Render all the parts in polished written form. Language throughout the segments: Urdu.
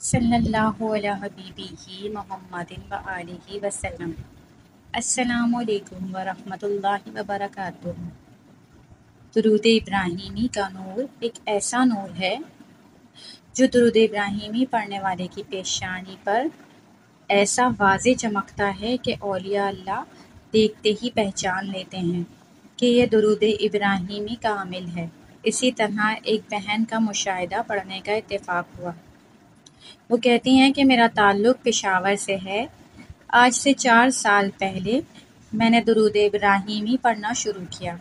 صلی اللہ علیہ حبیبہ محمد و آلہ وسلم۔ السلام علیکم ورحمۃ اللہ وبرکاتہ۔ درود ابراہیمی کا نور ایک ایسا نور ہے جو درود ابراہیمی پڑھنے والے کی پیشانی پر ایسا واضح چمکتا ہے کہ اولیاء اللہ دیکھتے ہی پہچان لیتے ہیں کہ یہ درود ابراہیمی کا عامل ہے۔ اسی طرح ایک بہن کا مشاہدہ پڑھنے کا اتفاق ہوا۔ وہ کہتی ہیں کہ میرا تعلق پشاور سے ہے۔ آج سے 4 سال پہلے میں نے درود ابراہیمی پڑھنا شروع کیا۔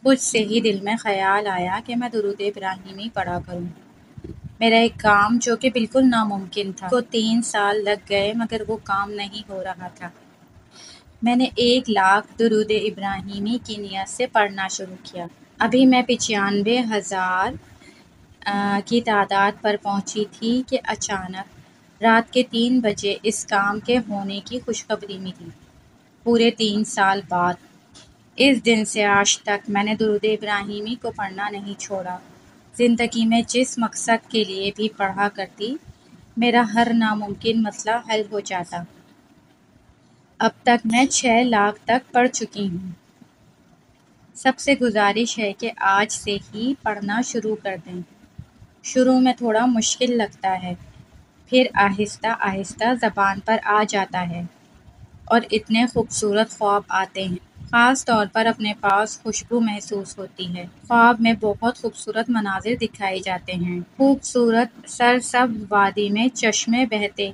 کچھ سے ہی دل میں خیال آیا کہ میں درود ابراہیمی پڑھا کروں۔ میرا ایک کام جو کہ بالکل ناممکن تھا، کو 3 سال لگ گئے مگر وہ کام نہیں ہو رہا تھا۔ میں نے 1,00,000 درود ابراہیمی کی نیت سے پڑھنا شروع کیا۔ ابھی میں 95,000 کی تعداد پر پہنچی تھی کہ اچانک رات کے 3 بجے اس کام کے ہونے کی خوشخبری ملی۔ پورے 3 سال بعد اس دن سے آج تک میں نے درود ابراہیمی کو پڑھنا نہیں چھوڑا۔ زندگی میں جس مقصد کے لیے بھی پڑھا کرتی، میرا ہر ناممکن مسئلہ حل ہو جاتا۔ اب تک میں 6,00,000 تک پڑھ چکی ہوں۔ سب سے گزارش ہے کہ آج سے ہی پڑھنا شروع کر دیں۔ شروع میں تھوڑا مشکل لگتا ہے، پھر آہستہ آہستہ زبان پر آ جاتا ہے اور اتنے خوبصورت خواب آتے ہیں۔ خاص طور پر اپنے پاس خوشبو محسوس ہوتی ہے۔ خواب میں بہت خوبصورت مناظر دکھائے جاتے ہیں۔ خوبصورت سرسبز وادی میں چشمے بہتے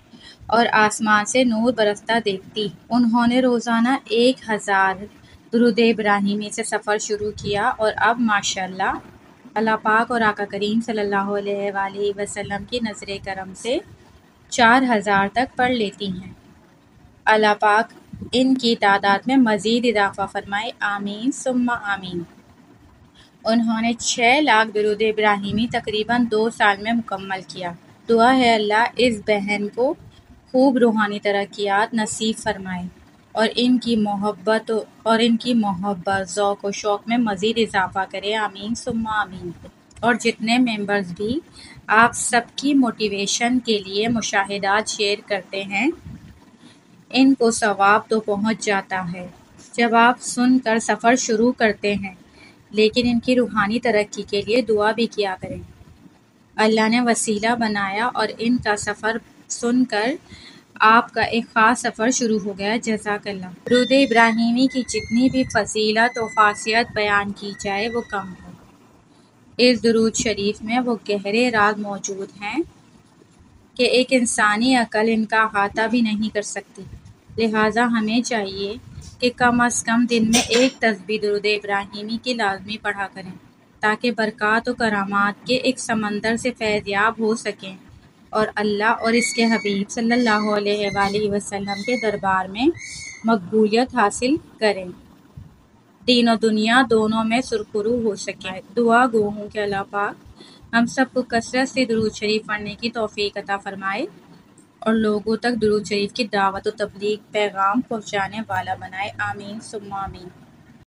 اور آسمان سے نور برستا دیکھتی۔ انہوں نے روزانہ 1,000 درود ابراہیمی سے سفر شروع کیا اور اب ماشاءاللہ اللہ پاک اور آقا کریم صلی اللہ علیہ وآلہ وسلم کی نظر کرم سے 4,000 تک پڑھ لیتی ہیں۔ اللہ پاک ان کی تعداد میں مزید اضافہ فرمائے، آمین ثم آمین۔ انہوں نے 6,00,000 درود ابراہیمی تقریباً 2 سال میں مکمل کیا۔ دعا ہے اللہ اس بہن کو خوب روحانی ترقیات نصیب فرمائے اور ان کی محبت ذوق و شوق میں مزید اضافہ کرے، آمین ثم آمین۔ اور جتنے ممبرز بھی آپ سب کی موٹیویشن کے لیے مشاہدات شیئر کرتے ہیں، ان کو ثواب تو پہنچ جاتا ہے جب آپ سن کر سفر شروع کرتے ہیں، لیکن ان کی روحانی ترقی کے لیے دعا بھی کیا کریں۔ اللہ نے وسیلہ بنایا اور ان کا سفر سن کر آپ کا ایک خاص سفر شروع ہو گیا، جزاک اللہ۔ درود ابراہیمی کی جتنی بھی فضیلت و خاصیت بیان کی جائے وہ کم ہے۔ اس درود شریف میں وہ گہرے راز موجود ہیں کہ ایک انسانی عقل ان کا احاطہ بھی نہیں کر سکتی۔ لہٰذا ہمیں چاہیے کہ کم از کم دن میں ایک تسبیح درود ابراہیمی کی لازمی پڑھا کریں تاکہ برکات و کرامات کے ایک سمندر سے فیض یاب ہو سکیں اور اللہ اور اس کے حبیب صلی اللہ علیہ وآلہ وسلم کے دربار میں مقبولیت حاصل کریں، دین و دنیا دونوں میں سرخرو ہو سکیں۔ دعا گو ہوں کہ اللہ پاک ہم سب کو کثرت سے درود شریف پڑھنے کی توفیق عطا فرمائے اور لوگوں تک درود شریف کی دعوت و تبلیغ پیغام پہنچانے والا بنائے، آمین ثم آمین۔